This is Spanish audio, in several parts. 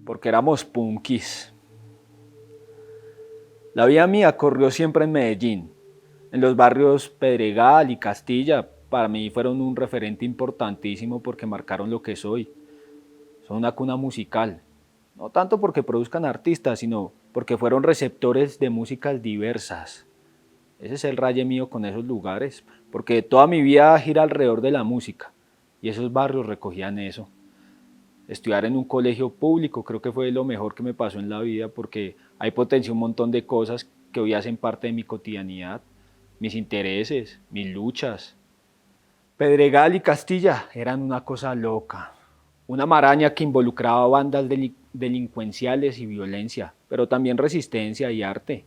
Porque éramos punkis. La vida mía corrió siempre en Medellín. En los barrios Pedregal y Castilla, para mí fueron un referente importantísimo porque marcaron lo que soy. Son una cuna musical. No tanto porque produzcan artistas, sino porque fueron receptores de músicas diversas. Ese es el raye mío con esos lugares, porque toda mi vida gira alrededor de la música y esos barrios recogían eso. Estudiar en un colegio público creo que fue lo mejor que me pasó en la vida porque ahí potencié un montón de cosas que hoy hacen parte de mi cotidianidad, mis intereses, mis luchas. Pedregal y Castilla eran una cosa loca, una maraña que involucraba bandas delincuenciales y violencia, pero también resistencia y arte.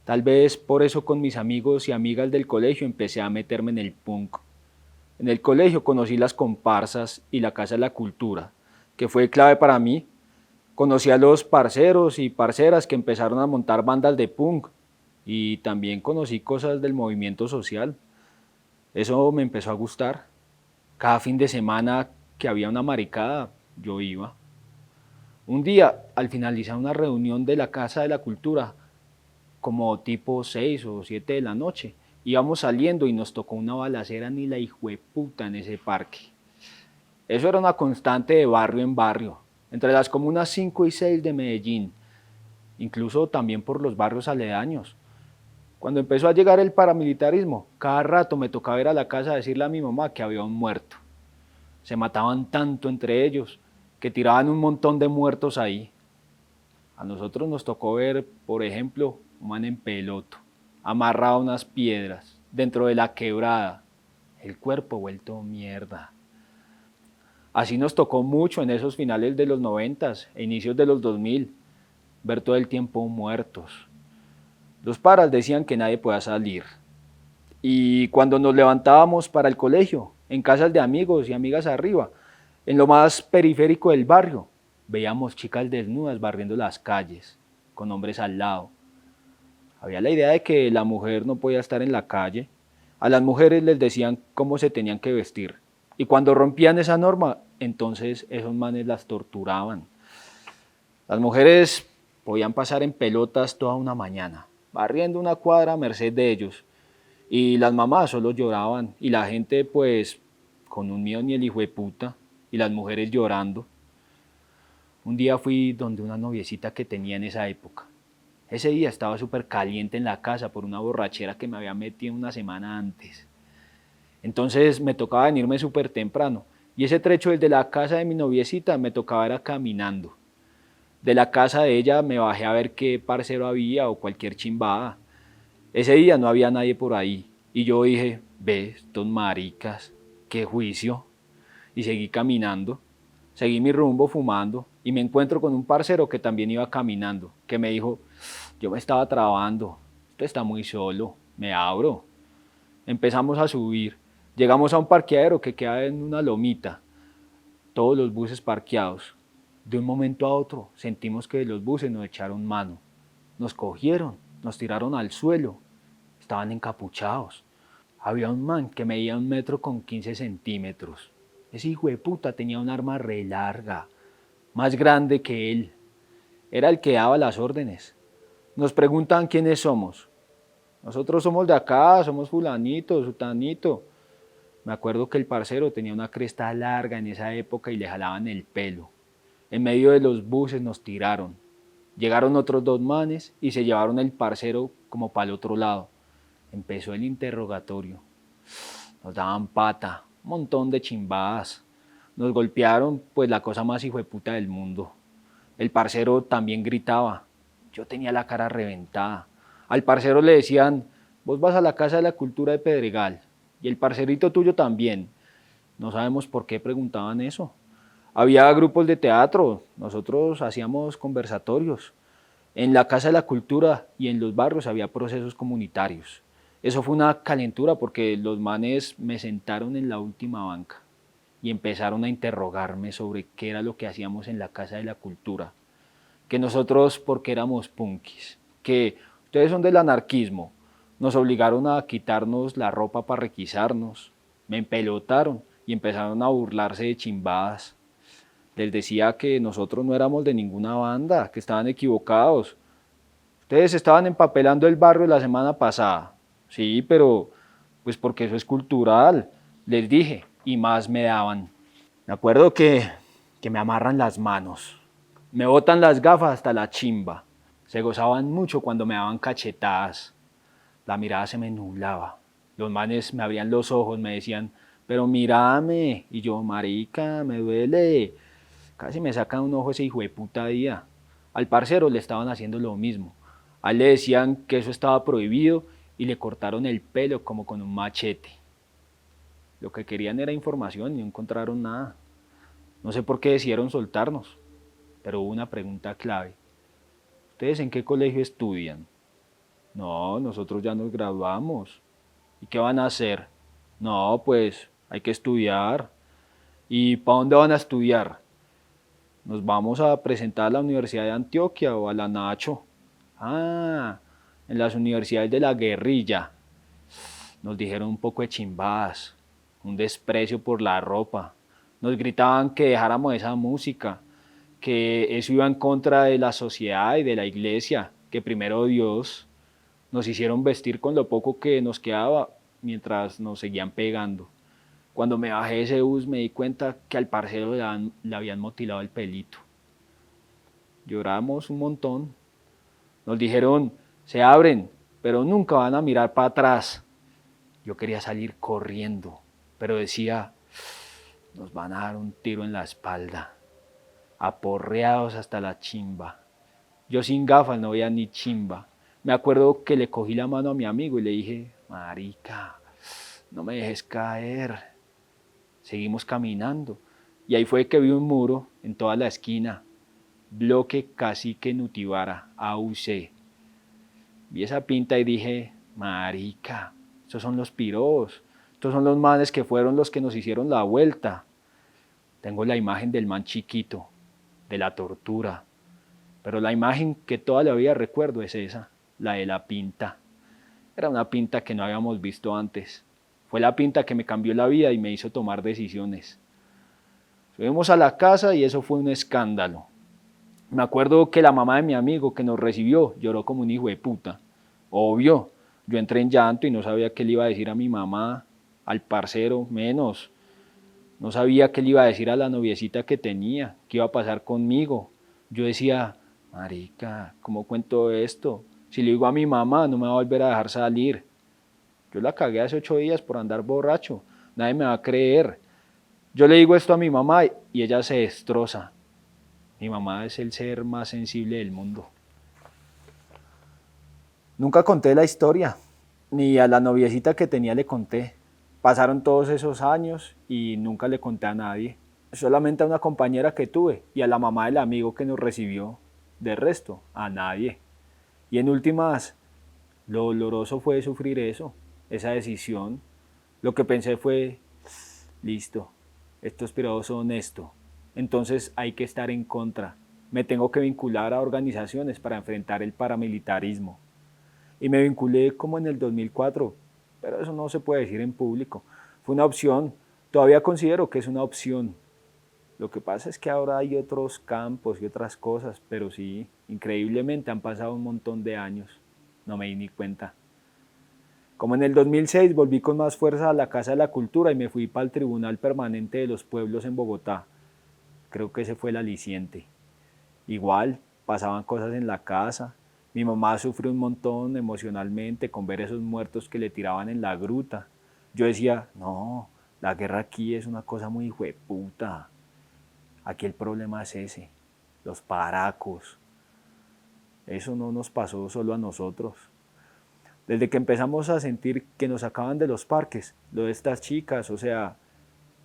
Tal vez por eso con mis amigos y amigas del colegio empecé a meterme en el punk. En el colegio conocí las comparsas y la Casa de la Cultura, que fue clave para mí. Conocí a los parceros y parceras que empezaron a montar bandas de punk y también conocí cosas del movimiento social. Eso me empezó a gustar. Cada fin de semana que había una maricada, yo iba. Un día, al finalizar una reunión de la Casa de la Cultura, como tipo 6 o 7 de la noche, íbamos saliendo y nos tocó una balacera ni la hijueputa en ese parque. Eso era una constante de barrio en barrio, entre las comunas 5 y 6 de Medellín, incluso también por los barrios aledaños. Cuando empezó a llegar el paramilitarismo, cada rato me tocaba ir a la casa a decirle a mi mamá que había un muerto. Se mataban tanto entre ellos que tiraban un montón de muertos ahí. A nosotros nos tocó ver, por ejemplo, un man en peloto, amarrado a unas piedras, dentro de la quebrada, el cuerpo vuelto mierda. Así nos tocó mucho en esos finales de los 90 e inicios de los 2000, ver todo el tiempo muertos. Los paras decían que nadie podía salir. Y cuando nos levantábamos para el colegio, en casas de amigos y amigas arriba, en lo más periférico del barrio, veíamos chicas desnudas barriendo las calles, con hombres al lado. Había la idea de que la mujer no podía estar en la calle. A las mujeres les decían cómo se tenían que vestir. Y cuando rompían esa norma, entonces esos manes las torturaban. Las mujeres podían pasar en pelotas toda una mañana, barriendo una cuadra a merced de ellos. Y las mamás solo lloraban y la gente pues con un miedo ni el hijo de puta y las mujeres llorando. Un día fui donde una noviecita que tenía en esa época. Ese día estaba súper caliente en la casa por una borrachera que me había metido una semana antes. Entonces me tocaba venirme súper temprano y ese trecho desde la casa de mi noviecita me tocaba era caminando. De la casa de ella me bajé a ver qué parcero había o cualquier chimbada. Ese día no había nadie por ahí y yo dije, ve, estos maricas, qué juicio. Y seguí caminando, seguí mi rumbo fumando y me encuentro con un parcero que también iba caminando, que me dijo, yo me estaba trabando, esto está muy solo, me abro. Empezamos a subir, llegamos a un parqueadero que queda en una lomita, todos los buses parqueados. De un momento a otro sentimos que los buses nos echaron mano, nos cogieron, nos tiraron al suelo, estaban encapuchados. Había un man que medía 1,15 m. Ese hijo de puta tenía un arma re larga, más grande que él. Era el que daba las órdenes. Nos preguntan quiénes somos. Nosotros somos de acá, somos fulanito, sutanito. Me acuerdo que el parcero tenía una cresta larga en esa época y le jalaban el pelo. En medio de los buses nos tiraron. Llegaron otros dos manes y se llevaron el parcero como para el otro lado. Empezó el interrogatorio. Nos daban pata, un montón de chimbadas. Nos golpearon, pues la cosa más hijueputa del mundo. El parcero también gritaba. Yo tenía la cara reventada. Al parcero le decían, vos vas a la Casa de la Cultura de Pedregal. Y el parcerito tuyo también. No sabemos por qué preguntaban eso. Había grupos de teatro, nosotros hacíamos conversatorios. En la Casa de la Cultura y en los barrios había procesos comunitarios. Eso fue una calentura porque los manes me sentaron en la última banca y empezaron a interrogarme sobre qué era lo que hacíamos en la Casa de la Cultura. Que nosotros, porque éramos punkis, que ustedes son del anarquismo, nos obligaron a quitarnos la ropa para requisarnos, me empelotaron y empezaron a burlarse de chimbadas. Les decía que nosotros no éramos de ninguna banda, que estaban equivocados. Ustedes estaban empapelando el barrio la semana pasada. Sí, pero pues porque eso es cultural, les dije, y más me daban. Me acuerdo que me amarran las manos, me botan las gafas hasta la chimba. Se gozaban mucho cuando me daban cachetadas. La mirada se me nublaba. Los manes me abrían los ojos, me decían, pero mírame. Y yo, marica, me duele. Casi me sacan un ojo ese hijo de puta día. Al parcero le estaban haciendo lo mismo. A él le decían que eso estaba prohibido y le cortaron el pelo como con un machete. Lo que querían era información y no encontraron nada. No sé por qué decidieron soltarnos, pero hubo una pregunta clave. ¿Ustedes en qué colegio estudian? No, nosotros ya nos graduamos. ¿Y qué van a hacer? No, pues hay que estudiar. ¿Y para dónde van a estudiar? Nos vamos a presentar a la Universidad de Antioquia o a la Nacho. Ah, en las universidades de la guerrilla. Nos dijeron un poco de chimbadas, un desprecio por la ropa. Nos gritaban que dejáramos esa música, que eso iba en contra de la sociedad y de la iglesia, que primero Dios. Nos hicieron vestir con lo poco que nos quedaba mientras nos seguían pegando. Cuando me bajé de ese bus me di cuenta que al parcero le habían motilado el pelito. Lloramos un montón. Nos dijeron, se abren, pero nunca van a mirar para atrás. Yo quería salir corriendo, pero decía, nos van a dar un tiro en la espalda, aporreados hasta la chimba. Yo sin gafas no veía ni chimba. Me acuerdo que le cogí la mano a mi amigo y le dije, marica, no me dejes caer. Seguimos caminando y ahí fue que vi un muro en toda la esquina, bloque Cacique Nutibara, AUC. Vi esa pinta y dije, marica, estos son los piros, estos son los manes que fueron los que nos hicieron la vuelta. Tengo la imagen del man chiquito, de la tortura, pero la imagen que toda la vida recuerdo es esa, la de la pinta. Era una pinta que no habíamos visto antes. Fue la pinta que me cambió la vida y me hizo tomar decisiones. Subimos a la casa y eso fue un escándalo. Me acuerdo que la mamá de mi amigo que nos recibió lloró como un hijo de puta. Obvio, yo entré en llanto y no sabía qué le iba a decir a mi mamá, al parcero, menos. No sabía qué le iba a decir a la noviecita que tenía, qué iba a pasar conmigo. Yo decía, marica, ¿cómo cuento esto? Si le digo a mi mamá, no me va a volver a dejar salir. Yo la cagué hace 8 días por andar borracho. Nadie me va a creer. Yo le digo esto a mi mamá y ella se destroza. Mi mamá es el ser más sensible del mundo. Nunca conté la historia, ni a la noviecita que tenía le conté. Pasaron todos esos años y nunca le conté a nadie. Solamente a una compañera que tuve y a la mamá del amigo que nos recibió. De resto, a nadie. Y en últimas, lo doloroso fue sufrir eso, esa decisión. Lo que pensé fue, listo, estos pirados son esto. Entonces hay que estar en contra. Me tengo que vincular a organizaciones para enfrentar el paramilitarismo. Y me vinculé como en el 2004, pero eso no se puede decir en público. Fue una opción, todavía considero que es una opción. Lo que pasa es que ahora hay otros campos y otras cosas, pero sí, increíblemente han pasado un montón de años. No me di ni cuenta. Como en el 2006 volví con más fuerza a la Casa de la Cultura y me fui para el Tribunal Permanente de los Pueblos en Bogotá. Creo que ese fue el aliciente. Igual, pasaban cosas en la casa. Mi mamá sufrió un montón emocionalmente con ver esos muertos que le tiraban en la gruta. Yo decía, no, la guerra aquí es una cosa muy hijueputa. Aquí el problema es ese, los paracos. Eso no nos pasó solo a nosotros. Desde que empezamos a sentir que nos sacaban de los parques, lo de estas chicas, o sea,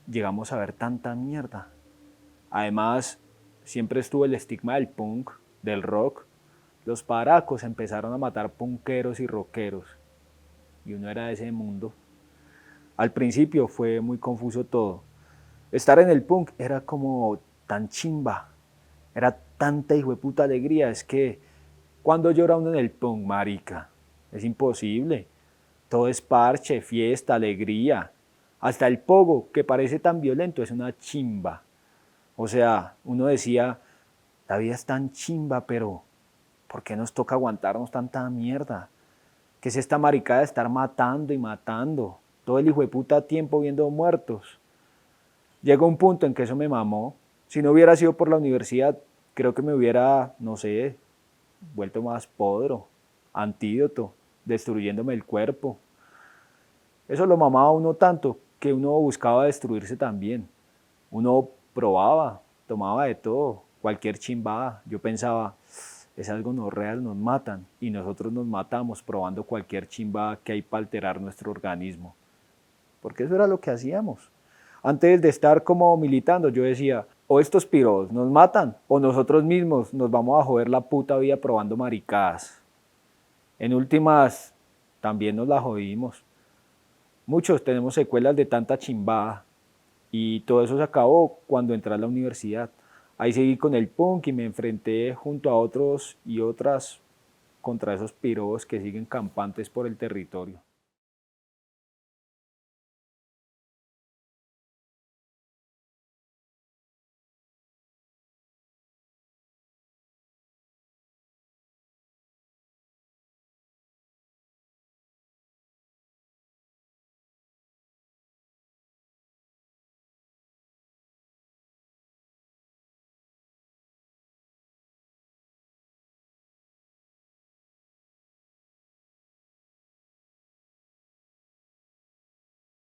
llegamos a ver tanta mierda. Además, siempre estuvo el estigma del punk, del rock. Los paracos empezaron a matar punqueros y rockeros. y uno era de ese mundo. Al principio fue muy confuso todo. Estar en el punk era como tan chimba, era tanta hijueputa alegría, es que cuando llora uno en el punk, marica, es imposible. Todo es parche, fiesta, alegría. Hasta el pogo, que parece tan violento, es una chimba. O sea, uno decía, la vida es tan chimba, pero ¿por qué nos toca aguantarnos tanta mierda? ¿Qué es esta maricada de estar matando y matando? Todo el hijo de puta tiempo viendo muertos. Llegó un punto en que eso me mamó. Si no hubiera sido por la universidad, creo que me hubiera, no sé, vuelto más podro, antídoto, destruyéndome el cuerpo. Eso lo mamaba uno tanto que uno buscaba destruirse también. Uno probaba, tomaba de todo, cualquier chimbada. Yo pensaba, es algo no real, nos matan y nosotros nos matamos probando cualquier chimbada que hay para alterar nuestro organismo. Porque eso era lo que hacíamos. Antes de estar como militando, yo decía, o estos piros nos matan o nosotros mismos nos vamos a joder la puta vida probando maricadas. En últimas, también nos la jodimos. Muchos tenemos secuelas de tanta chimbada y todo eso se acabó cuando entré a la universidad. Ahí seguí con el punk y me enfrenté junto a otros y otras contra esos piros que siguen campantes por el territorio.